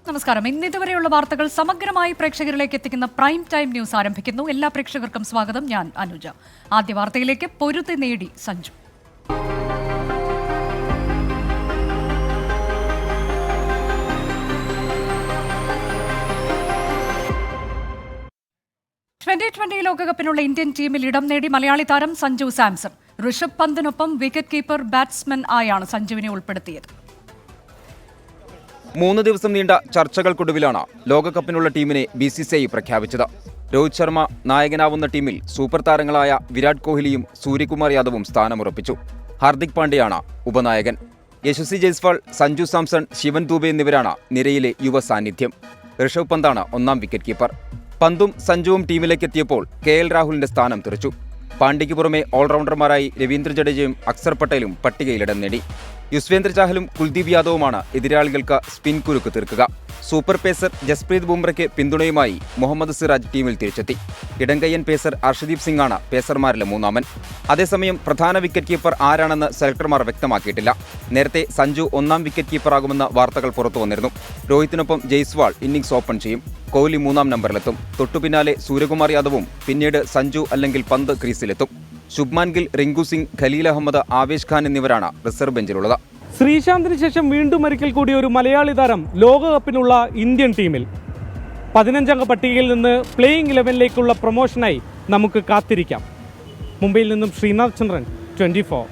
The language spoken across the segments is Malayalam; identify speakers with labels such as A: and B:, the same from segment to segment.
A: നമസ്കാരം. ഇതുവരെയുള്ള വാർത്തകൾ സമഗ്രമായി പ്രേക്ഷകരിലേക്ക് എത്തിക്കുന്ന പ്രൈം ടൈം ന്യൂസ് ആരംഭിക്കുന്നു. എല്ലാ പ്രേക്ഷകർക്കും സ്വാഗതം. ഞാൻ അനുജ. ആദ്യ വാർത്തയിലേക്ക്. പൊരുതി നേടി സഞ്ജു. T20 ലോകകപ്പിനുള്ള ഇന്ത്യൻ ടീമിൽ ഇടം നേടി മലയാളി താരം സഞ്ജു സാംസൺ. ഋഷഭ് പന്തിനൊപ്പം വിക്കറ്റ് കീപ്പർ ബാറ്റ്സ്മാൻ ആയാണ് സഞ്ജുവിനെ ഉൾപ്പെടുത്തിയത്.
B: 3 ദിവസം നീണ്ട ചർച്ചകൾക്കൊടുവിലാണ് ലോകകപ്പിനുള്ള ടീമിനെ BCCI പ്രഖ്യാപിച്ചത്. രോഹിത് ശർമ്മ നായകനാവുന്ന ടീമിൽ സൂപ്പർ താരങ്ങളായ വിരാട് കോഹ്ലിയും സൂര്യകുമാർ യാദവും സ്ഥാനമുറപ്പിച്ചു. ഹാർദിക് പാണ്ഡ്യയാണ് ഉപനായകൻ. യശസ്വി ജയ്സ്വാൾ, സഞ്ജു സാംസൺ, ശിവൻ ദൂബെ എന്നിവരാണ് നിരയിലെ യുവ സാന്നിധ്യം. ഋഷഭ് പന്താണ് 1ാം വിക്കറ്റ് കീപ്പർ. പന്തും സഞ്ജുവും ടീമിലേക്ക് എത്തിയപ്പോൾ KL രാഹുലിന്റെ സ്ഥാനം തെറിച്ചു. പാണ്ഡ്യയ്ക്ക് പുറമെ ഓൾറൗണ്ടർമാരായി രവീന്ദ്ര ജഡേജയും അക്സർ പട്ടേലും പട്ടികയിലിടം നേടി. യുസ്വേന്ദ്ര ചാഹലും കുൽദീപ് യാദവുമാണ് എതിരാളികൾക്ക് സ്പിൻ കുരുക്ക് തീർക്കുക. സൂപ്പർ പേസർ ജസ്പ്രീത് ബുംറയ്ക്ക് പിന്തുണയുമായി മുഹമ്മദ് സിറാജ് ടീമിൽ തിരിച്ചെത്തി. ഇടംകയ്യൻ പേസർ അർഷദീപ് സിംഗാണ് പേസർമാരിലെ 3ാമൻ. അതേസമയം പ്രധാന വിക്കറ്റ് കീപ്പർ ആരാണെന്ന് സെലക്ടർമാർ വ്യക്തമാക്കിയിട്ടില്ല. നേരത്തെ സഞ്ജു 1ാം വിക്കറ്റ് കീപ്പറാകുമെന്ന വാർത്തകൾ പുറത്തു വന്നിരുന്നു. രോഹിത്തിനൊപ്പം ജയ്സ്വാൾ ഇന്നിംഗ്സ് ഓപ്പൺ ചെയ്യും. കോഹ്ലി 3ാം നമ്പറിലെത്തും. തൊട്ടുപിന്നാലെ സൂര്യകുമാർ യാദവും പിന്നീട് സഞ്ജു അല്ലെങ്കിൽ പന്ത് ക്രീസിലെത്തും. ശുഭ്മാൻ ഗിൽ, റിങ്കു സിംഗ്, ഖലീൽ അഹമ്മദ്, ആവേശ് ഖാൻ എന്നിവരാണ് റിസർവ് ബെഞ്ചിലുള്ളത്.
C: ശ്രീശാന്തിന് ശേഷം വീണ്ടും ഒരിക്കൽ കൂടി ഒരു മലയാളി താരം ലോകകപ്പിനുള്ള ഇന്ത്യൻ ടീമിൽ. 15-അംഗ പട്ടികയിൽ നിന്ന് പ്ലേയിങ് 11ലേക്കുള്ള പ്രൊമോഷനായി നമുക്ക് കാത്തിരിക്കാം. മുംബൈയിൽ നിന്നും ശ്രീനാഥ് ചന്ദ്രൻ, 24.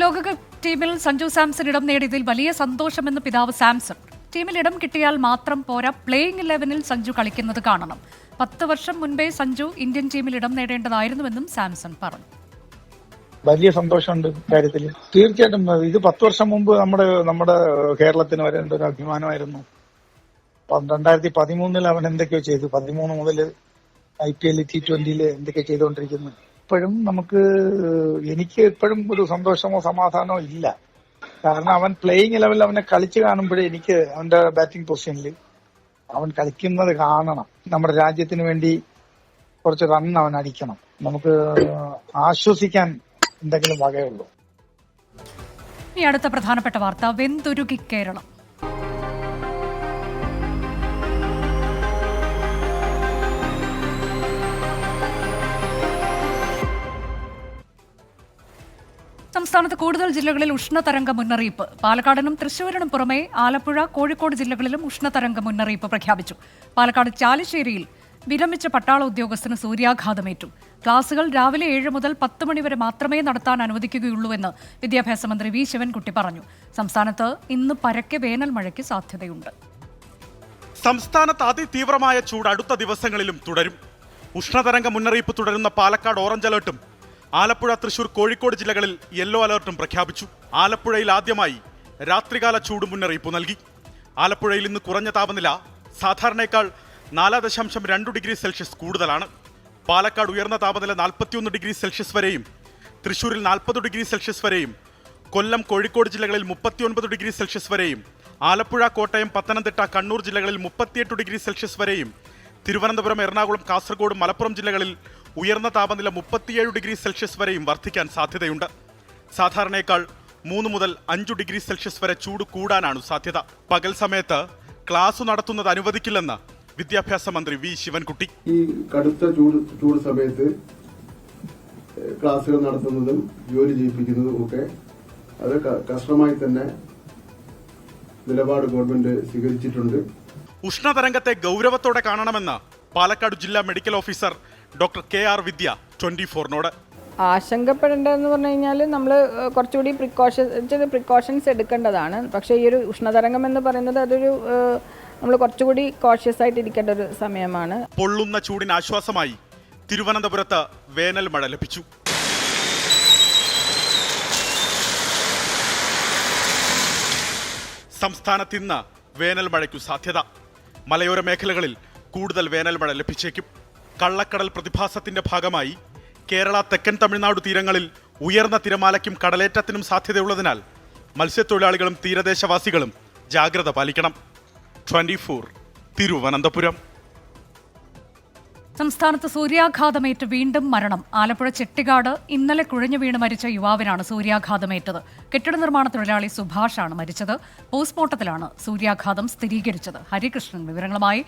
A: ലോകകപ്പ് ടീമിൽ സഞ്ജു സാംസൺ ഇടം നേടിയതിൽ വലിയ സന്തോഷമെന്ന് പിതാവ് സാംസൺ. ടീമിൽ ഇടം കിട്ടിയാൽ മാത്രം പോരാ, പ്ലേയിങ് 11ൽ സഞ്ജു കളിക്കുന്നത് കാണണം. 10 വർഷം മുൻപേ സഞ്ജു ഇന്ത്യൻ ടീമിൽ ഇടം നേടേണ്ടതായിരുന്നുവെന്നും സാംസൺ പറഞ്ഞു.
D: വലിയ സന്തോഷമുണ്ട് കാര്യത്തിൽ. തീർച്ചയായിട്ടും ഇത് 10 വർഷം മുമ്പ് നമ്മുടെ കേരളത്തിന് വരേണ്ട ഒരു അഭിമാനമായിരുന്നു. 2013 അവൻ എന്തൊക്കെയോ ചെയ്തു. 13 മുതൽ IPL T20 എന്തൊക്കെയോ ചെയ്തുകൊണ്ടിരിക്കുന്നു. ഇപ്പോഴും എനിക്ക് ഇപ്പോഴും ഒരു സന്തോഷമോ സമാധാനമോ ഇല്ല. കാരണം അവൻ പ്ലേയിങ് 11 അവനെ കളിച്ച് കാണുമ്പോഴേ എനിക്ക് അവന്റെ ബാറ്റിംഗ് പൊസിഷനിൽ അവൻ കളിക്കുന്നത് കാണണം. നമ്മുടെ രാജ്യത്തിന് വേണ്ടി കുറച്ച് റൺ അവൻ അടിക്കണം. നമുക്ക് ആശ്വസിക്കാൻ എന്തെങ്കിലും വകയുള്ളൂ.
A: ഈ അടുത്ത പ്രധാനപ്പെട്ട വാർത്ത. വെന്തുരുകി കേരളം. സംസ്ഥാനത്ത് കൂടുതൽ ജില്ലകളിൽ ഉഷ്ണതരംഗ മുന്നറിയിപ്പ്. പാലക്കാടിനും തൃശ്ശൂരിനും പുറമെ ആലപ്പുഴ, കോഴിക്കോട് ജില്ലകളിലും ഉഷ്ണതരംഗ മുന്നറിയിപ്പ് പ്രഖ്യാപിച്ചു. പാലക്കാട് ചാലിശ്ശേരിയിൽ വിരമിച്ച പട്ടാള ഉദ്യോഗസ്ഥന് സൂര്യാഘാതമേറ്റു. ക്ലാസുകൾ രാവിലെ 7 മുതൽ 10 മണി വരെ മാത്രമേ നടത്താൻ അനുവദിക്കുകയുള്ളൂവെന്ന് വിദ്യാഭ്യാസ മന്ത്രി വി ശിവൻകുട്ടി പറഞ്ഞു. സംസ്ഥാനത്ത് ഇന്ന് പരക്കെ വേനൽ മഴയ്ക്ക് സാധ്യതയുണ്ട്.
E: സംസ്ഥാനത്ത് അതിതീവ്രമായ ചൂട് അടുത്ത ദിവസങ്ങളിലും തുടരും. ഉഷ്ണതരംഗ മുന്നറിയിപ്പ് തുടരുന്ന പാലക്കാട് ഓറഞ്ച് അലർട്ടും ആലപ്പുഴ, തൃശൂർ, കോഴിക്കോട് ജില്ലകളിൽ യെല്ലോ അലർട്ടും പ്രഖ്യാപിച്ചു. ആലപ്പുഴയിൽ ആദ്യമായി രാത്രികാല ചൂട് മുന്നറിയിപ്പ് നൽകി. ആലപ്പുഴയിൽ ഇന്ന് കുറഞ്ഞ താപനില സാധാരണയേക്കാൾ 4.2 ഡിഗ്രി സെൽഷ്യസ് കൂടുതലാണ്. പാലക്കാട് ഉയർന്ന താപനില 41 ഡിഗ്രി സെൽഷ്യസ് വരെയും, തൃശൂരിൽ 40 ഡിഗ്രി സെൽഷ്യസ് വരെയും, കൊല്ലം, കോഴിക്കോട് ജില്ലകളിൽ 39 ഡിഗ്രി സെൽഷ്യസ് വരെയും, ആലപ്പുഴ, കോട്ടയം, പത്തനംതിട്ട, കണ്ണൂർ ജില്ലകളിൽ 38 ഡിഗ്രി സെൽഷ്യസ് വരെയും, തിരുവനന്തപുരം, എറണാകുളം, കാസർഗോഡ്, മലപ്പുറം ജില്ലകളിൽ ഉയർന്ന താപനില 37 ഡിഗ്രി സെൽഷ്യസ് വരെയും വർദ്ധിക്കാൻ സാധ്യതയുണ്ട്. സാധാരണയേക്കാൾ 3 മുതൽ 5 ഡിഗ്രി സെൽഷ്യസ് വരെ ചൂട് കൂടാനാണ് സാധ്യത. പകൽ സമയത്ത് ക്ലാസ് നടത്തുന്നത് അനുവദിക്കില്ലെന്ന് വിദ്യാഭ്യാസ മന്ത്രി വി ശിവൻകുട്ടി.
F: ഈ കടുത്ത ചൂട് സമയത്ത് ക്ലാസുകൾ നടത്തുന്നതും ജോലി ചെയ്യിപ്പിക്കുന്നതും ഒക്കെ അത് കർശനമായി തന്നെ നിലപാട് ഗവൺമെന്റ് സ്വീകരിച്ചിട്ടുണ്ട്.
E: ഉഷ്ണതരംഗത്തെ ഗൗരവത്തോടെ കാണണമെന്ന് പാലക്കാട് ജില്ലാ മെഡിക്കൽ ഓഫീസർ ഡോക്ടർ KR വിദ്യ 24നോട്.
G: ആശങ്കപ്പെടേണ്ടതെന്ന് പറഞ്ഞു കഴിഞ്ഞാൽ നമ്മൾ കുറച്ചുകൂടി പ്രിക്കോഷൻസ് എടുക്കേണ്ടതാണ്. പക്ഷേ ഈ ഒരു ഉഷ്ണതരംഗം എന്ന് പറയുന്നത് അതൊരു നമ്മൾ കുറച്ചുകൂടി കോഷ്യസ് ആയിട്ട് ഇരിക്കേണ്ട ഒരു സമയമാണ്.
E: പൊള്ളുന്ന ചൂടിന് ആശ്വാസമായി തിരുവനന്തപുരത്ത് വേനൽ മഴ ലഭിച്ചു. സംസ്ഥാനത്ത് ഇന്ന് വേനൽ മഴയ്ക്കു സാധ്യത. മലയോര മേഖലകളിൽ കൂടുതൽ വേനൽ മഴ ലഭിച്ചേക്കും. കള്ളക്കടൽ പ്രതിഭാസത്തിന്റെ ഭാഗമായി കേരള, തെക്കൻ തമിഴ്നാട് തീരങ്ങളിൽ ഉയർന്ന തിരമാലയ്ക്കും കടലേറ്റത്തിനും സാധ്യതയുള്ളതിനാൽ മത്സ്യത്തൊഴിലാളികളും തീരദേശവാസികളും ജാഗ്രത പാലിക്കണം. 24 തിരുവനന്തപുരം.
A: സംസ്ഥാനത്ത് സൂര്യാഘാതമേറ്റ് വീണ്ടും മരണം. ആലപ്പുഴ ചെട്ടിക്കാട് ഇന്നലെ കുഴഞ്ഞു വീണ് മരിച്ച യുവാവിനാണ് സൂര്യാഘാതമേറ്റത്. കെട്ടിട നിർമ്മാണ തൊഴിലാളി സുഭാഷാണ് മരിച്ചത്. പോസ്റ്റ്മോർട്ടത്തിലാണ് സൂര്യാഘാതം സ്ഥിരീകരിച്ചത്. ഹരികൃഷ്ണൻ വിവരങ്ങളുമായി.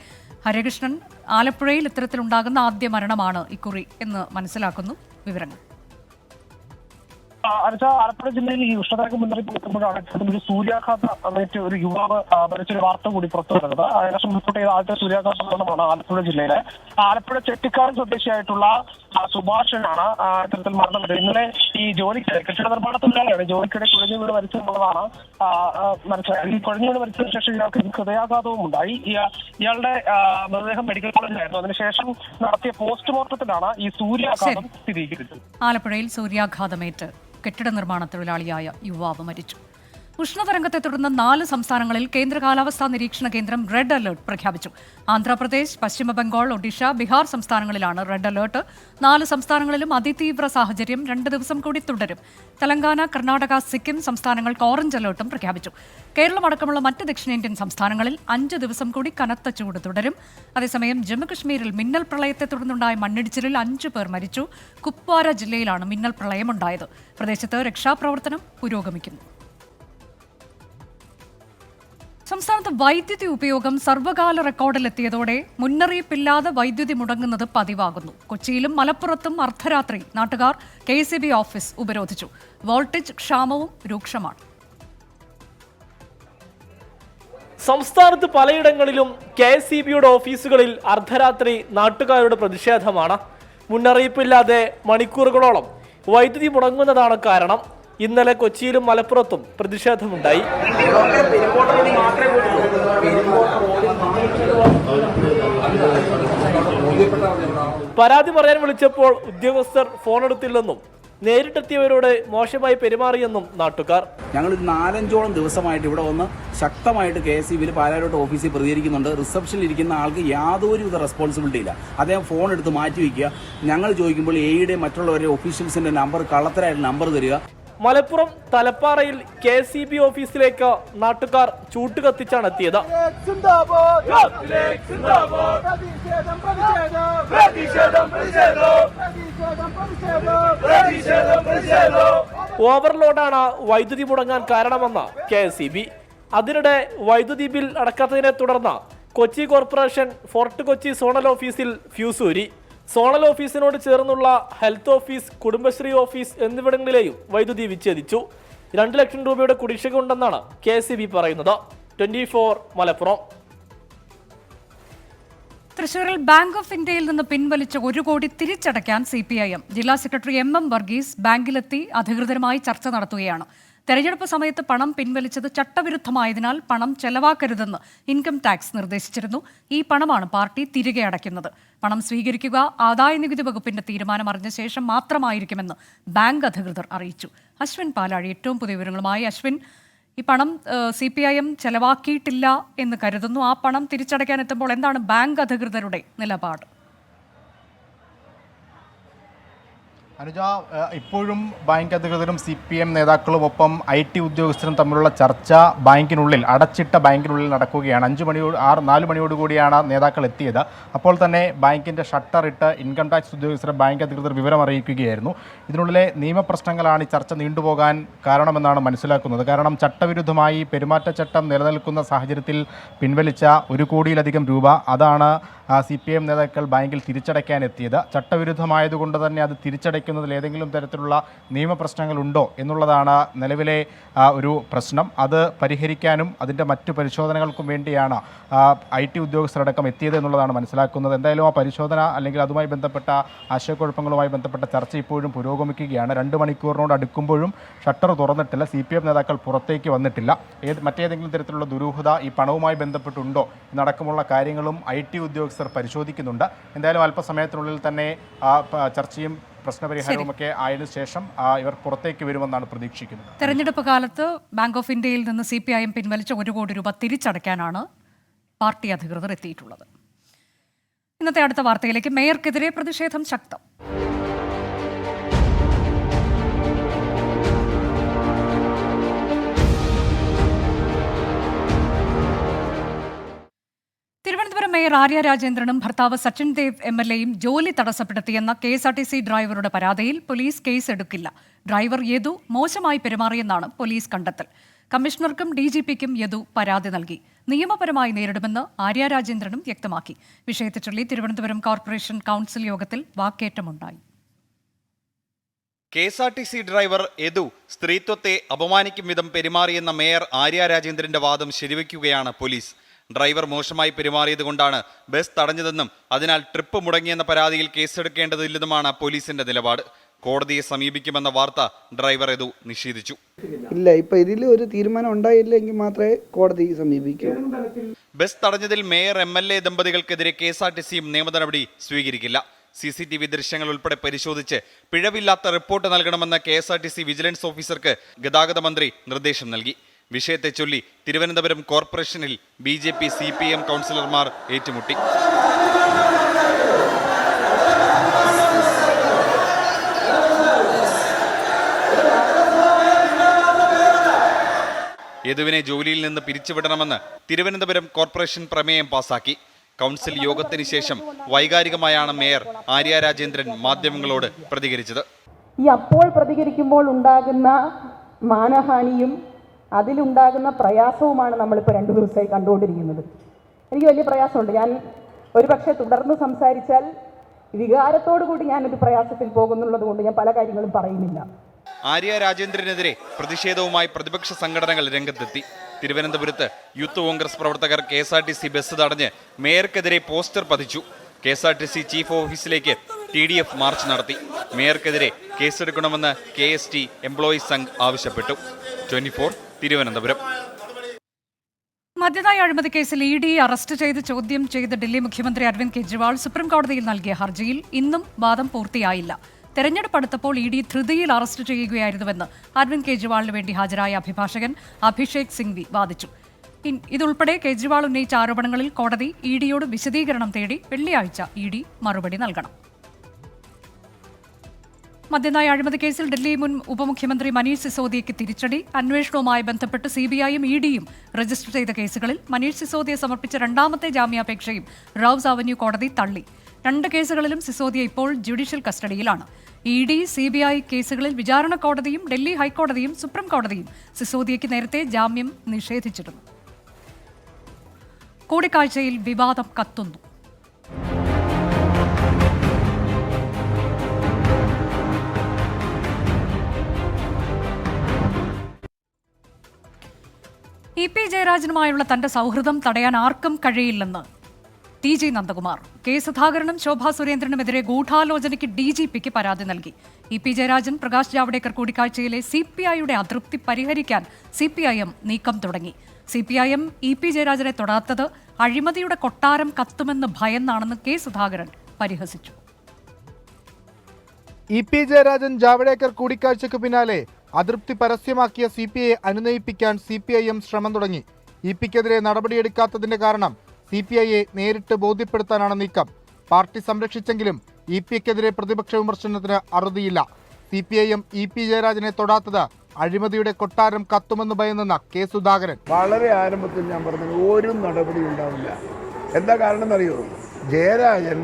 A: ഹരികൃഷ്ണൻ, ആലപ്പുഴയിൽ ഇത്തരത്തിലുണ്ടാകുന്ന ആദ്യ മരണമാണ് ഇക്കുറി എന്ന് മനസ്സിലാക്കുന്നു. വിവരങ്ങൾ.
H: ആലപ്പുഴ ജില്ലയിൽ ഈ ഉഷ്ണതരംഗ മുന്നറിയിപ്പ് എത്തുമ്പോഴാണ് ഒരു സൂര്യാഘാതമേറ്റ് ഒരു യുവാവ് മരിച്ചൊരു വാർത്ത കൂടി പുറത്തു വരുന്നത്. ഏകദേശം റിപ്പോർട്ട് ചെയ്ത ആദ്യത്തെ സൂര്യാഘാത മരണമാണ് ആലപ്പുഴ ജില്ലയിലെ. ആലപ്പുഴ ചെട്ടിക്കാട് സ്വദേശിയായിട്ടുള്ള സുഭാഷനാണ് ഇത്തരത്തിൽ മരണപ്പെട്ടത്. ഇന്നലെ ഈ കെട്ടിട നിർമ്മാണ തൊഴിലാളിയാണ്. ജോലിക്കിടെ കുഴഞ്ഞു വീട് മരിച്ചെന്നുള്ളതാണ് മനസ്സിലായത്. ഈ കുഴഞ്ഞു വീട് മരിച്ചതിന് ശേഷം ഇയാൾക്ക് ഹൃദയാഘാതവും ഉണ്ടായി. ഇയാളുടെ മൃതദേഹം മെഡിക്കൽ കോളേജിലായിരുന്നു. അതിനുശേഷം നടത്തിയ പോസ്റ്റ്മോർട്ടത്തിലാണ് ഈ സൂര്യാഘാതം സ്ഥിരീകരിച്ചത്.
A: ആലപ്പുഴയിൽ സൂര്യാഘാതമേറ്റ് കെട്ടിട നിർമ്മാണ തൊഴിലാളിയായ യുവാവ് മരിച്ചു. ഉഷ്ണതരംഗത്തെ തുടർന്ന് 4 സംസ്ഥാനങ്ങളിൽ കേന്ദ്ര കാലാവസ്ഥാ നിരീക്ഷണ കേന്ദ്രം റെഡ് അലർട്ട് പ്രഖ്യാപിച്ചു. ആന്ധ്രാപ്രദേശ്, പശ്ചിമ ബംഗാൾ, ഒഡീഷ, ബീഹാർ സംസ്ഥാനങ്ങളിലാണ് റെഡ് അലർട്ട്. 4 സംസ്ഥാനങ്ങളിലും അതിതീവ്ര സാഹചര്യം 2 ദിവസം കൂടി തുടരും. തെലങ്കാന, കർണാടക, സിക്കിം സംസ്ഥാനങ്ങൾക്ക് ഓറഞ്ച് അലർട്ടും പ്രഖ്യാപിച്ചു. കേരളമടക്കമുള്ള മറ്റ് ദക്ഷിണേന്ത്യൻ സംസ്ഥാനങ്ങളിൽ 5 ദിവസം കൂടി കനത്ത ചൂട് തുടരും. അതേസമയം ജമ്മുകശ്മീരിൽ മിന്നൽ പ്രളയത്തെ തുടർന്നുണ്ടായ മണ്ണിടിച്ചിലിൽ 5 പേർ മരിച്ചു. കുപ്വാര ജില്ലയിലാണ് മിന്നൽ പ്രളയമുണ്ടായത്. പ്രദേശത്ത് രക്ഷാപ്രവർത്തനം പുരോഗമിക്കുന്നു. സംസ്ഥാനത്ത് വൈദ്യുതി ഉപയോഗം സർവ്വകാല റെക്കോർഡിലെത്തിയതോടെ മുന്നറിയിപ്പില്ലാതെ വൈദ്യുതി മുടങ്ങുന്നത് പതിവാകുന്നു. കൊച്ചിയിലും മലപ്പുറത്തും അർദ്ധരാത്രി നാട്ടുകാർ KCB ഓഫീസ് ഉപരോധിച്ചു. വോൾട്ടേജ് ക്ഷാമവും രൂക്ഷമാണ്.
I: സംസ്ഥാനത്ത് പലയിടങ്ങളിലും KCBയുടെ ഓഫീസുകളിൽ അർദ്ധരാത്രി നാട്ടുകാരുടെ പ്രതിഷേധമാണ്. മുന്നറിയിപ്പില്ലാതെ മണിക്കൂറുകളോളം വൈദ്യുതി മുടങ്ങുന്നതാണ് കാരണം. ഇന്നലെ കൊച്ചിയിലും മലപ്പുറത്തും പ്രതിഷേധമുണ്ടായി. പരാതി പറയാൻ വിളിച്ചപ്പോൾ ഉദ്യോഗസ്ഥർ ഫോണെടുത്തില്ലെന്നും നേരിട്ടെത്തിയവരോട് മോശമായി പെരുമാറിയെന്നും നാട്ടുകാർ.
J: ഞങ്ങൾ 4-5ഓളം ദിവസമായിട്ട് ഇവിടെ വന്ന് ശക്തമായിട്ട് KCBയിൽ പാലാരോട്ട് ഓഫീസിൽ പ്രതികരിക്കുന്നുണ്ട്. റിസപ്ഷനിൽ ഇരിക്കുന്ന ആൾക്ക് യാതൊരുവിധ റെസ്പോൺസിബിലിറ്റി ഇല്ല. അദ്ദേഹം ഫോൺ എടുത്ത് മാറ്റി വയ്ക്കുക. ഞങ്ങൾ ചോദിക്കുമ്പോൾ എയുടെ മറ്റുള്ളവരുടെ ഒഫീഷ്യൽസിന്റെ നമ്പർ, കള്ളത്തരായിട്ട് നമ്പർ തരിക.
I: മലപ്പുറം തലപ്പാറയിൽ KCB ഓഫീസിലേക്ക് നാട്ടുകാർ ചൂട്ടുകത്തിച്ചാണ് എത്തിയത്. ഓവർലോഡാണ് വൈദ്യുതി മുടങ്ങാൻ കാരണമെന്ന് KCB. അതിനിടെ വൈദ്യുതി ബിൽ അടക്കാത്തതിനെ തുടർന്ന് Kochi corporation fort Kochi zonal ഓഫീസിൽ ഫ്യൂസൂരി. സോണൽ ഓഫീസിനോട് ചേർന്നുള്ള ഹെൽത്ത് ഓഫീസ്, കുടുംബശ്രീ ഓഫീസ് എന്നിവിടങ്ങളിലെയും വൈദ്യുതി വിച്ഛേദിച്ചു. 2 ലക്ഷം രൂപയുടെ കുടിശ്ശിക ഉണ്ടെന്നാണ് KCB പറയുന്നത്. 24 മലപ്പുറം.
A: തൃശൂരിൽ ബാങ്ക് ഓഫ് ഇന്ത്യയിൽ നിന്ന് പിൻവലിച്ച 1 കോടി തിരിച്ചടയ്ക്കാൻ CPIM ജില്ലാ സെക്രട്ടറി MM വർഗീസ് ബാങ്കിലെത്തി അധികൃതരുമായി ചർച്ച നടത്തുകയാണ്. തെരഞ്ഞെടുപ്പ് സമയത്ത് പണം പിൻവലിച്ചത് ചട്ടവിരുദ്ധമായതിനാൽ പണം ചെലവാക്കരുതെന്ന് ഇൻകം ടാക്സ് നിർദ്ദേശിച്ചിരുന്നു. ഈ പണമാണ് പാർട്ടി തിരികെ അടയ്ക്കുന്നത്. പണം സ്വീകരിക്കുക ആദായനികുതി വകുപ്പിന്റെ തീരുമാനം അറിഞ്ഞ ശേഷം മാത്രമായിരിക്കുമെന്ന് ബാങ്ക് അധികൃതർ അറിയിച്ചു. അശ്വിൻ പാലാഴി ഏറ്റവും പുതിയ വിവരങ്ങളുമായി. അശ്വിൻ, ഈ പണം CPIM ചെലവാക്കിയിട്ടില്ല എന്ന് കരുതുന്നു. ആ പണം തിരിച്ചടയ്ക്കാൻ എത്തുമ്പോൾ എന്താണ് ബാങ്ക് അധികൃതരുടെ നിലപാട്?
K: അനുജ, ഇപ്പോഴും ബാങ്ക് അധികൃതരും CPM നേതാക്കളും ഒപ്പം IT ഉദ്യോഗസ്ഥരും തമ്മിലുള്ള ചർച്ച ബാങ്കിനുള്ളിൽ, അടച്ചിട്ട ബാങ്കിനുള്ളിൽ നടക്കുകയാണ്. 4 മണിയോടുകൂടിയാണ് നേതാക്കൾ എത്തിയത്. അപ്പോൾ തന്നെ ബാങ്കിൻ്റെ ഷട്ടർ ഇട്ട് ഇൻകം ടാക്സ് ഉദ്യോഗസ്ഥരെ ബാങ്ക് അധികൃതർ വിവരം അറിയിക്കുകയായിരുന്നു. ഇതിനുള്ളിലെ നിയമപ്രശ്നങ്ങളാണ് ഈ ചർച്ച നീണ്ടുപോകാൻ കാരണമെന്നാണ് മനസ്സിലാക്കുന്നത്. കാരണം ചട്ടവിരുദ്ധമായി പെരുമാറ്റച്ചട്ടം നിലനിൽക്കുന്ന സാഹചര്യത്തിൽ പിൻവലിച്ച 1 കോടിയിലധികം രൂപ, അതാണ് CPM നേതാക്കൾ ബാങ്കിൽ തിരിച്ചടയ്ക്കാൻ എത്തിയത്. ചട്ടവിരുദ്ധമായതുകൊണ്ട് തന്നെ അത് തിരിച്ചടയ്ക്കുന്നതിൽ ഏതെങ്കിലും തരത്തിലുള്ള നിയമപ്രശ്നങ്ങളുണ്ടോ എന്നുള്ളതാണ് നിലവിലെ ഒരു പ്രശ്നം. അത് പരിഹരിക്കാനും അതിൻ്റെ മറ്റു പരിശോധനകൾക്കും വേണ്ടിയാണ് IT ഉദ്യോഗസ്ഥരടക്കം എത്തിയത് എന്നുള്ളതാണ് മനസ്സിലാക്കുന്നത്. എന്തായാലും ആ പരിശോധന അല്ലെങ്കിൽ അതുമായി ബന്ധപ്പെട്ട ആശയക്കുഴപ്പങ്ങളുമായി ബന്ധപ്പെട്ട ചർച്ച ഇപ്പോഴും പുരോഗമിക്കുകയാണ്. 2 മണിക്കൂറിനോട് അടുക്കുമ്പോഴും ഷട്ടർ തുറന്നിട്ടില്ല. CPM നേതാക്കൾ പുറത്തേക്ക് വന്നിട്ടില്ല. മറ്റേതെങ്കിലും തരത്തിലുള്ള ദുരൂഹത ഈ പണവുമായി ബന്ധപ്പെട്ടുണ്ടോ എന്നടക്കമുള്ള കാര്യങ്ങളും IT ഉദ്യോഗസ്ഥർ പരിശോധിക്കുന്നുണ്ട്. എന്തായാലും അല്പസമയത്തിനുള്ളിൽ തന്നെ ചർച്ചയും പ്രശ്നപരിഹാരവുമൊക്കെ ആയതിനു ശേഷം ഇവർ പുറത്തേക്ക് വരുമെന്നാണ് പ്രതീക്ഷിക്കുന്നത്.
A: തെരഞ്ഞെടുപ്പ് കാലത്ത് ബാങ്ക് ഓഫ് ഇന്ത്യയിൽ നിന്ന് CPIM പിൻവലിച്ച 1 കോടി രൂപ തിരിച്ചടയ്ക്കാനാണ് പാർട്ടി അധികൃതർ എത്തിയിട്ടുള്ളത്. ഇന്നത്തെ അടുത്ത വാർത്തയിലേക്ക്. മേയർക്കെതിരെ പ്രതിഷേധം ശക്തം. തിരുവനന്തപുരം തിരുവനന്തപുരം മേയർ ആര്യ രാജേന്ദ്രനും ഭർത്താവ് സച്ചിൻ ദേവ് MLAയും ജോലി തടസ്സപ്പെടുത്തിയെന്ന KSRTC ഡ്രൈവറുടെ പരാതിയിൽ പോലീസ് കേസെടുക്കില്ല. ഡ്രൈവർ യദു മോശമായി പെരുമാറിയെന്നാണ് പോലീസ് കണ്ടെത്തൽ. കമ്മീഷണർക്കും DGPക്കും യദു പരാതി നൽകി. നിയമപരമായി നേരിടുമെന്ന് ആര്യ രാജേന്ദ്രനും വ്യക്തമാക്കി. വിഷയത്തെ ചൊല്ലി തിരുവനന്തപുരം കോർപ്പറേഷൻ കൌൺസിൽ യോഗത്തിൽ വാക്കേറ്റമുണ്ടായി.
L: KSRTC ഡ്രൈവർ യദു സ്ത്രീത്വത്തെ അപമാനിക്കും വിധം പെരുമാറിയെന്ന മേയർ ആര്യ രാജേന്ദ്രന്റെ വാദം ശരിവയ്ക്കുകയാണ് പോലീസ്. ഡ്രൈവർ മോശമായി പെരുമാറിയതുകൊണ്ടാണ് ബസ് തടഞ്ഞതെന്നും അതിനാൽ ട്രിപ്പ് മുടങ്ങിയെന്ന പരാതിയിൽ കേസെടുക്കേണ്ടതില്ലെന്നുമാണ് പോലീസിന്റെ നിലപാട്. കോടതിയെ സമീപിക്കുമെന്ന വാർത്ത ഡ്രൈവർ യദു നിഷേധിച്ചു.
M: ഇല്ല, ഇപ്പൊ ഇതിൽ ഒരു തീരുമാനം ഉണ്ടായില്ലെങ്കിൽ മാത്രമേ കോടതി സമീപിക്കൂ.
L: ബസ് തടഞ്ഞതിൽ മേയർ MLA ദമ്പതികൾക്കെതിരെ KSRTCയും നിയമ നടപടി സ്വീകരിക്കില്ല. CCTV ദൃശ്യങ്ങൾ ഉൾപ്പെടെ പരിശോധിച്ച് പിഴവില്ലാത്ത റിപ്പോർട്ട് നൽകണമെന്ന് KSRTC വിജിലൻസ് ഓഫീസർക്ക് ഗതാഗത മന്ത്രി നിർദ്ദേശം നൽകി. വിഷയത്തെ ചൊല്ലി തിരുവനന്തപുരം കോർപ്പറേഷനിൽ BJP CPM കൗൺസിലർമാർ ഏറ്റുമുട്ടി. യദുവിനെ ജോലിയിൽ നിന്ന് പിരിച്ചുവിടണമെന്ന് തിരുവനന്തപുരം കോർപ്പറേഷൻ പ്രമേയം പാസാക്കി. കൗൺസിൽ യോഗത്തിന് ശേഷം വൈകാരികമായാണ് മേയർ ആര്യ രാജേന്ദ്രൻ മാധ്യമങ്ങളോട് പ്രതികരിച്ചത്.
N: ഈ അപ്പോൾ പ്രതികരിക്കുമ്പോൾ ഉണ്ടാകുന്ന മാനഹാനിയും അതിലുണ്ടാകുന്ന പ്രയാസവുമാണ് നമ്മളിപ്പോൾ 2 ദിവസമായി കണ്ടുകൊണ്ടിരിക്കുന്നത്. എനിക്ക് വലിയ പ്രയാസമുണ്ട്. ഞാൻ ഒരു പക്ഷേ തുടർന്ന് സംസാരിച്ചാൽ വികാരത്തോടു കൂടി ഞാനൊരു പ്രയാസത്തിൽ പോകുന്നുള്ളത് കൊണ്ട് ഞാൻ പല കാര്യങ്ങളും പറയുന്നില്ല.
L: ആര്യ രാജേന്ദ്രനെതിരെ പ്രതിഷേധവുമായി പ്രതിപക്ഷ സംഘടനകൾ രംഗത്തെത്തി. തിരുവനന്തപുരത്ത് യൂത്ത് കോൺഗ്രസ് പ്രവർത്തകർ KSRTC ബസ് തടഞ്ഞ് മേയർക്കെതിരെ പോസ്റ്റർ പതിച്ചു. KSRTC ചീഫ് ഓഫീസിലേക്ക് TDF മാർച്ച് നടത്തി. മേയർക്കെതിരെ കേസെടുക്കണമെന്ന് KST എംപ്ലോയീസ് സംഘ് ആവശ്യപ്പെട്ടു. 24 തിരുവനന്തപുരം.
A: മദ്യനയ അഴിമതി കേസിൽ ED അറസ്റ്റ് ചെയ്ത് ചോദ്യം ചെയ്ത് ഡൽഹി മുഖ്യമന്ത്രി അരവിന്ദ് കെജ്രിവാൾ സുപ്രീംകോടതിയിൽ നൽകിയ ഹർജിയിൽ ഇന്നും വാദം പൂർത്തിയായില്ല. തെരഞ്ഞെടുപ്പ് അടുത്തപ്പോൾ ED ധൃതിയിൽ അറസ്റ്റ് ചെയ്യുകയായിരുന്നുവെന്ന് അരവിന്ദ് കെജ്രിവാളിന് വേണ്ടി ഹാജരായ അഭിഭാഷകൻ അഭിഷേക് സിംഗ്വി വാദിച്ചു. ഇതുൾപ്പെടെ കെജ്രിവാൾ ഉന്നയിച്ച ആരോപണങ്ങളിൽ കോടതി EDയോട് വിശദീകരണം തേടി വെള്ളിയാഴ്ച ED മറുപടി നൽകണം. മദ്യനയ അഴിമതി കേസിൽ ഡൽഹി മുൻ ഉപമുഖ്യമന്ത്രി മനീഷ് സിസോദിയയ്ക്ക് തിരിച്ചടി. അന്വേഷണവുമായി ബന്ധപ്പെട്ട് CBIയും EDയും രജിസ്റ്റർ ചെയ്ത കേസുകളിൽ മനീഷ് സിസോദിയ സമർപ്പിച്ച രണ്ടാമത്തെ ജാമ്യാപേക്ഷയും റൌസ് അവന്യൂ കോടതി തള്ളി. 2 കേസുകളിലും സിസോദിയ ഇപ്പോൾ ജുഡീഷ്യൽ കസ്റ്റഡിയിലാണ്. ED, CBI കേസുകളിൽ വിചാരണ കോടതിയും ഡൽഹി ഹൈക്കോടതിയും സുപ്രീം കോടതിയും സിസോദിയയ്ക്ക് നേരത്തെ ജാമ്യം നിഷേധിച്ചിരുന്നു. കൂടിക്കാഴ്ചയിൽ വിവാദം കത്തുന്നു. EP ജയരാജനുമായുള്ള തന്റെ സൗഹൃദം തടയാൻ ആർക്കും കഴിയില്ലെന്ന് TG നന്ദകുമാർ. K സുധാകരനും ശോഭാ സുരേന്ദ്രനുമെതിരെ ഗൂഢാലോചനയ്ക്ക് DGPക്ക് പരാതി നൽകി. EP ജയരാജൻ, പ്രകാശ് ജാവ്ദേക്കർ കൂടിക്കാഴ്ചയിലെ CPIയുടെ അതൃപ്തി പരിഹരിക്കാൻ CPIM നീക്കം തുടങ്ങി. CPIM EP ജയരാജനെ തൊടാത്തത് അഴിമതിയുടെ കൊട്ടാരം കത്തുമെന്ന് ഭയന്നാണെന്ന് K സുധാകരൻ പരിഹസിച്ചു.
K: EP ജയരാജൻ ജാവ്ദേക്കർ കൂടിക്കാഴ്ചയ്ക്ക് പിന്നാലെ അതൃപ്തി പരസ്യമാക്കിയ CPIയെ അനുനയിപ്പിക്കാൻ CPIM ശ്രമം തുടങ്ങി. EPക്കെതിരെ നടപടിയെടുക്കാത്തതിന്റെ കാരണം CPIയെ നേരിട്ട് ബോധ്യപ്പെടുത്താനാണ് നീക്കം. പാർട്ടി സംരക്ഷിച്ചെങ്കിലും EPക്കെതിരെ പ്രതിപക്ഷ വിമർശനത്തിന് അറുതിയില്ല. CPIM EP ജയരാജനെ തൊടാത്തത് അഴിമതിയുടെ കൊട്ടാരം കത്തുമെന്ന് ഭയന്നെന്ന K സുധാകരൻ.
O: വളരെ ആരംഭത്തിൽ ഞാൻ പറഞ്ഞത് ഒരു നടപടി ഉണ്ടാവില്ല. എന്താ കാരണം എന്നറിയോ? ജയരാജൻ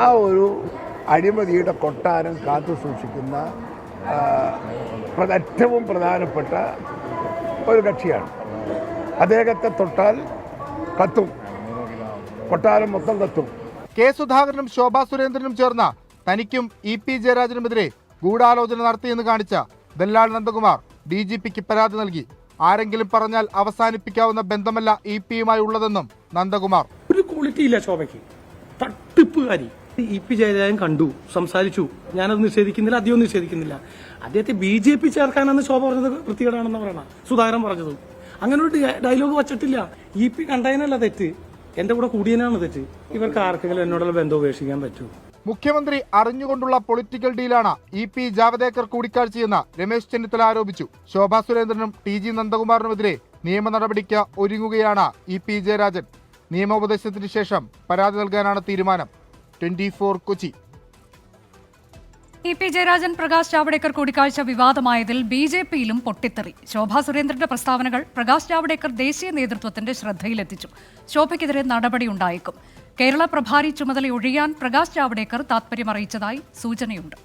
O: ആ ഒരു അഴിമതിയുടെ കൊട്ടാരം കാത്തു സൂക്ഷിക്കുന്ന ഏറ്റവും പ്രധാനപ്പെട്ട ഒരു കക്ഷിയാണ്. അദ്ദേഹത്തെ തൊട്ടാൽ കത്തും, കൊട്ടാരം മൊത്തം കത്തും.
K: K സുധാകരനും ശോഭാ സുരേന്ദ്രനും ചേർന്ന തനിക്കും EP ജയരാജനുമെതിരെ ഗൂഢാലോചന നടത്തിയെന്ന് കാണിച്ച ദല്ലാൽ നന്ദകുമാർ DGPക്ക് പരാതി നൽകി. ആരെങ്കിലും പറഞ്ഞാൽ അവസാനിപ്പിക്കാവുന്ന ബന്ധമല്ല EPയുമായി ഉള്ളതെന്നും നന്ദകുമാർ.
P: ഒരു ക്വാളിറ്റി ഇല്ല ശോഭയ്ക്ക്, തട്ടിപ്പുകാരി. EP ജയരാജൻ കണ്ടു, സംസാരിച്ചു. ഞാനത് നിഷേധിക്കുന്നില്ല, അധികം നിഷേധിക്കുന്നില്ല. അദ്ദേഹത്തെ BJP ചേർക്കാനെന്ന് ശോഭ പറഞ്ഞത് വൃത്തികേടാണെന്ന് പറയണം സുധാകരൻ പറഞ്ഞത്. അങ്ങനെ ഒരു ഡയലോഗ് വച്ചിട്ടില്ല. EP കണ്ടതിനല്ല തെറ്റ്, എന്റെ കൂടെ കൂടിയതിനാണ് തെറ്റ്. ഇവർക്ക് ആർക്കെങ്കിലും എന്നോടുള്ള ബന്ധം ഉപേക്ഷിക്കാൻ പറ്റൂ?
K: മുഖ്യമന്ത്രി അറിഞ്ഞുകൊണ്ടുള്ള പൊളിറ്റിക്കൽ ഡീലാണ് EP ജാവ്ദേക്കർ കൂടിക്കാഴ്ചയെന്ന് രമേശ് ചെന്നിത്തല ആരോപിച്ചു. ശോഭാ സുരേന്ദ്രനും TG നന്ദകുമാറിനുമെതിരെ നിയമ നടപടിക്ക് ഒരുങ്ങുകയാണ് EP ജയരാജൻ. നിയമോപദേശത്തിന് ശേഷം പരാതി നൽകാനാണ് തീരുമാനം. 24 കൊച്ചി.
A: ഇ.പി. ജയരാജൻ പ്രകാശ് ജാവ്ദേക്കർ കൂടിക്കാഴ്ച വിവാദമായതിൽ ബി.ജെ.പിയിലും പൊട്ടിത്തെറി. ശോഭാ സുരേന്ദ്രന്റെ പ്രസ്താവനകൾ പ്രകാശ് ജാവ്ദേക്കർ ദേശീയ നേതൃത്വത്തിന്റെ ശ്രദ്ധയിലെത്തിച്ചു. ശോഭയ്ക്കെതിരെ നടപടിയുണ്ടായേക്കും. കേരള പ്രഭാരി ചുമതല ഒഴിയാൻ പ്രകാശ് ജാവ്ദേക്കർ താത്പര്യമറിയിച്ചതായി സൂചനയുണ്ട്.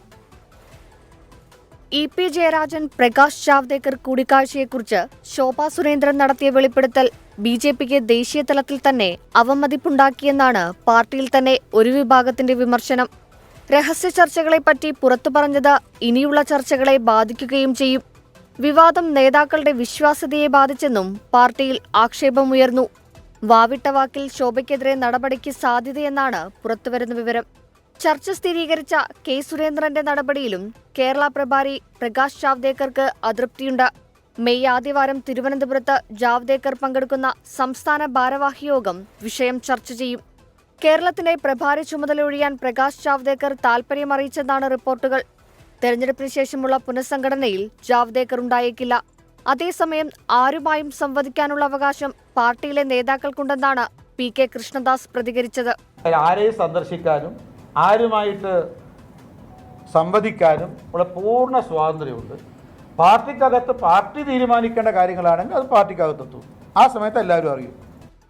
Q: ഇ.പി. ജയരാജൻ പ്രകാശ് ജാവ്ദേക്കർ കൂടിക്കാഴ്ചയെക്കുറിച്ച് ശോഭാ സുരേന്ദ്രൻ നടത്തിയ വെളിപ്പെടുത്തൽ ബി.ജെ.പിക്ക് ദേശീയ തലത്തിൽ തന്നെ അവമതിപ്പുണ്ടാക്കിയെന്നാണ് പാർട്ടിയിൽ തന്നെ ഒരു വിഭാഗത്തിന്റെ വിമർശനം. രഹസ്യ ചർച്ചകളെപ്പറ്റി പുറത്തു പറഞ്ഞത് ഇനിയുള്ള ചർച്ചകളെ ബാധിക്കുകയും ചെയ്യും. വിവാദം നേതാക്കളുടെ വിശ്വാസ്യതയെ ബാധിച്ചെന്നും പാർട്ടിയിൽ ആക്ഷേപമുയർന്നു. വാവിട്ട വാക്കിൽ ശോഭയ്ക്കെതിരെ നടപടിക്ക് സാധ്യതയെന്നാണ് പുറത്തുവരുന്ന വിവരം. ചർച്ച സ്ഥിരീകരിച്ച കെ സുരേന്ദ്രന്റെ നടപടിയിലും കേരള പ്രഭാരി പ്രകാശ് ജാവ്ദേക്കർക്ക് അതൃപ്തിയുണ്ട്. മെയ് ആദ്യവാരം തിരുവനന്തപുരത്ത് ജാവ്ദേക്കർ പങ്കെടുക്കുന്ന സംസ്ഥാന ഭാരവാഹി യോഗം വിഷയം ചർച്ച ചെയ്യും. കേരളത്തിന്റെ പ്രഭാരി ചുമതല ഒഴിയാൻ പ്രകാശ് ജാവ്ദേക്കർ താൽപര്യമറിയിച്ചെന്നാണ് റിപ്പോർട്ടുകൾ. തെരഞ്ഞെടുപ്പിന് ശേഷമുള്ള പുനഃസംഘടനയിൽ ജാവ്ദേക്കർ ഉണ്ടായേക്കില്ല. അതേസമയം ആരുമായും സംവദിക്കാനുള്ള അവകാശം പാർട്ടിയിലെ നേതാക്കൾക്കുണ്ടെന്നാണ് പി.കെ. കൃഷ്ണദാസ് പ്രതികരിച്ചത്.
R: ആരെയും സന്ദർശിക്കാനും ആരുമായിട്ട് സംവദിക്കാനും ഉള്ള പൂർണ്ണ സ്വാതന്ത്ര്യമുണ്ട്. പാർട്ടിക്കകത്ത് പാർട്ടി തീരുമാനിക്കേണ്ട കാര്യങ്ങളാണെങ്കിൽ അത് പാർട്ടിക്കകത്തെത്തും. ആ സമയത്ത് എല്ലാവരും അറിയും.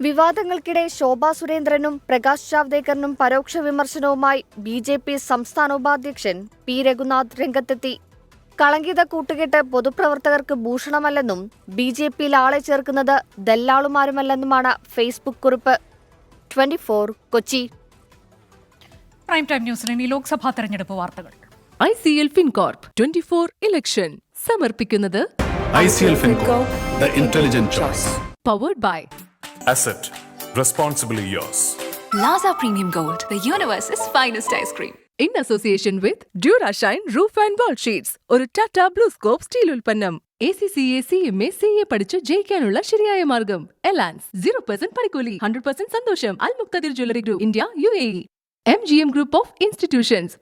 Q: വിവാദങ്ങൾക്കിടെ ശോഭാ സുരേന്ദ്രനും പ്രകാശ് ജാവ്ദേക്കറിനും പരോക്ഷ വിമർശനവുമായി ബി.ജെ.പി. സംസ്ഥാന ഉപാധ്യക്ഷൻ പി. രഘുനാഥ് രംഗത്തെത്തി. കളങ്കിത കൂട്ടുകെട്ട് പൊതുപ്രവർത്തകർക്ക് ഭൂഷണമല്ലെന്നും ബി.ജെ.പിയിൽ ആളെ ചേർക്കുന്നത് ദല്ലാളുമാരുമല്ലെന്നുമാണ് ഫേസ്ബുക്ക് കുറിപ്പ്. 24 കൊച്ചി.
A: പ്രൈം ടൈം ന്യൂസിൽ ഇനി ലോക്സഭാ തെരഞ്ഞെടുപ്പ് വാർത്തകൾ.
S: ICL FinCorp 24 ഇലക്ഷൻ സമർപ്പിക്കുന്നത്
T: ICL FinCorp, the intelligent choice.
S: Powered by
T: Asset, responsibly yours.
S: Laza Premium Gold, the universe's finest ice cream. In association with Durashine Roof and Wall Sheets, ഒരു ടാറ്റ ബ്ലൂ സ്കോപ്പ് സ്റ്റീൽ ഉൽപ്പന്നം. ACCA CMA CA പഠിച്ച് ജയിക്കാനുള്ള ശരിയായ മാർഗം. എലാൻസ് 0% പണിക്കൂലി, 100% സന്തോഷം. Al Muktadir jewellery group India UAE. MGM Group of Institutions.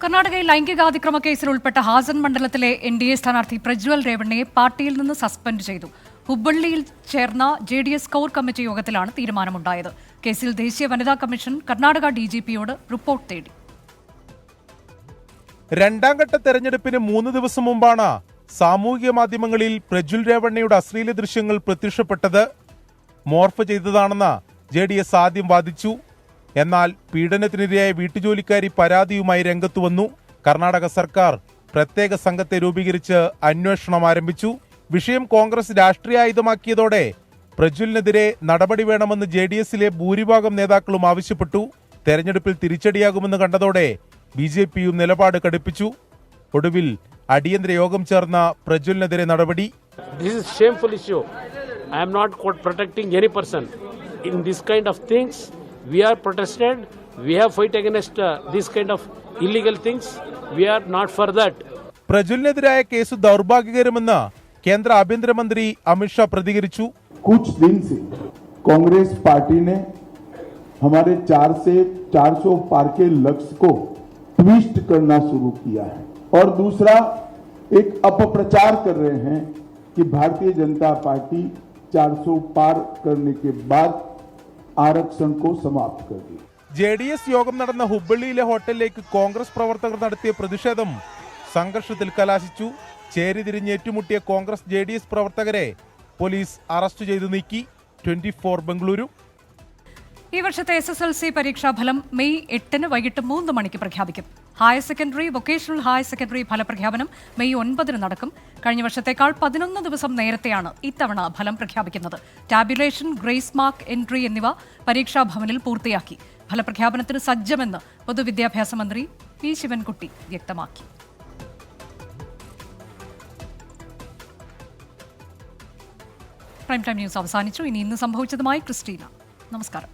A: കർണാടകയിൽ ലൈംഗികാതിക്രമ കേസിൽ ഉൾപ്പെട്ട ഹാസൻ മണ്ഡലത്തിലെ NDA സ്ഥാനാർത്ഥി പ്രജ്വൽ രേവണ്ണയെ പാർട്ടിയിൽ നിന്ന് സസ്പെൻഡ് ചെയ്തു. ഹുബ്ബള്ളിയിൽ ചേർന്ന JDS കോർ കമ്മിറ്റി യോഗത്തിലാണ് തീരുമാനമുണ്ടായത്. കേസിൽ ദേശീയ വനിതാ കമ്മീഷൻ കർണാടക DGPയോട് റിപ്പോർട്ട് തേടി.
U: രണ്ടാം ഘട്ട തെരഞ്ഞെടുപ്പിന് 3 ദിവസം മുമ്പാണ് സാമൂഹിക മാധ്യമങ്ങളിൽ പ്രജ്വൽ രേവണ്ണയുടെ അശ്ലീല ദൃശ്യങ്ങൾ പ്രത്യക്ഷപ്പെട്ടത്. മോർഫ് ചെയ്തതാണെന്ന് JDS ആദ്യം വാദിച്ചു. എന്നാൽ പീഡനത്തിനിരയായ വീട്ടുജോലിക്കാരി പരാതിയുമായി രംഗത്തു വന്നു. കർണാടക സർക്കാർ പ്രത്യേക സംഘത്തെ രൂപീകരിച്ച് അന്വേഷണം ആരംഭിച്ചു. വിഷയം കോൺഗ്രസ് രാഷ്ട്രീയായുധമാക്കിയതോടെ പ്രജ്വലിനെതിരെ നടപടി വേണമെന്ന് JDSലെ ഭൂരിഭാഗം നേതാക്കളും ആവശ്യപ്പെട്ടു. തെരഞ്ഞെടുപ്പിൽ തിരിച്ചടിയാകുമെന്ന് കണ്ടതോടെ BJPയും നിലപാട് കടുപ്പിച്ചു. ഒടുവിൽ അടിയന്തര യോഗം ചേർന്ന പ്രജ്വലിനെതിരെ നടപടി.
V: This is shameful issue. I am not protecting any person in this kind of things. We are protested. We have fight against this kind of illegal things. We are not for that.
U: പ്രജ്വലിനെതിരായ കേസ് ദൗർഭാഗ്യകരമെന്ന് കേന്ദ്ര ആഭ്യന്തരമന്ത്രി അമിത്ഷാ പ്രതികരിച്ചു.
F: कुछ दिन से कांग्रेस पार्टी ने हमारे 4 से 400 पार के लक्ष्य को ट्विस्ट करना शुरू किया है और दूसरा एक अपप्रचार कर रहे हैं कि भारतीय जनता पार्टी 400 पार करने के बाद आरक्षण को समाप्त कर दी.
U: JDS യോഗം നടന്ന ഹുബ്ബള്ളിയിലെ ഹോട്ടലിലേക്ക് കോൺഗ്രസ് പ്രവർത്തകർ നടത്തിയ പ്രതിഷേധം സംഘർഷത്തിൽ കലാശിച്ചു. ചേരിതിരിഞ്ഞ് ഏറ്റുമുട്ടിയ കോൺഗ്രസ് JDS പ്രവർത്തകരെ പോലീസ് അറസ്റ്റ് ചെയ്തു നീക്കി. 24 ബംഗളൂരു.
A: ഈ വർഷത്തെ SSLC പരീക്ഷാഫലം മെയ് 8 വൈകിട്ട് 3 മണിക്ക് പ്രഖ്യാപിക്കും. Higher secondary, vocational higher secondary ഫലപ്രഖ്യാപനം മെയ് 9 നടക്കും. കഴിഞ്ഞ വർഷത്തേക്കാൾ 11 ദിവസം നേരത്തെയാണ് ഇത്തവണ ഫലം പ്രഖ്യാപിക്കുന്നത്. ടാബുലേഷൻ, ഗ്രേസ് മാർക്ക് എൻട്രി എന്നിവ പരീക്ഷാഭവനിൽ പൂർത്തിയാക്കി. ഫലപ്രഖ്യാപനത്തിന് സജ്ജമെന്ന് പൊതുവിദ്യാഭ്യാസ മന്ത്രി പി. ശിവൻകുട്ടി വ്യക്തമാക്കി. പ്രൈം ടൈം ന്യൂസ് അവസാനിച്ചു. ഇനി ഇന്ന് സംഭവിച്ചതുമായി ക്രിസ്റ്റീന. നമസ്കാരം.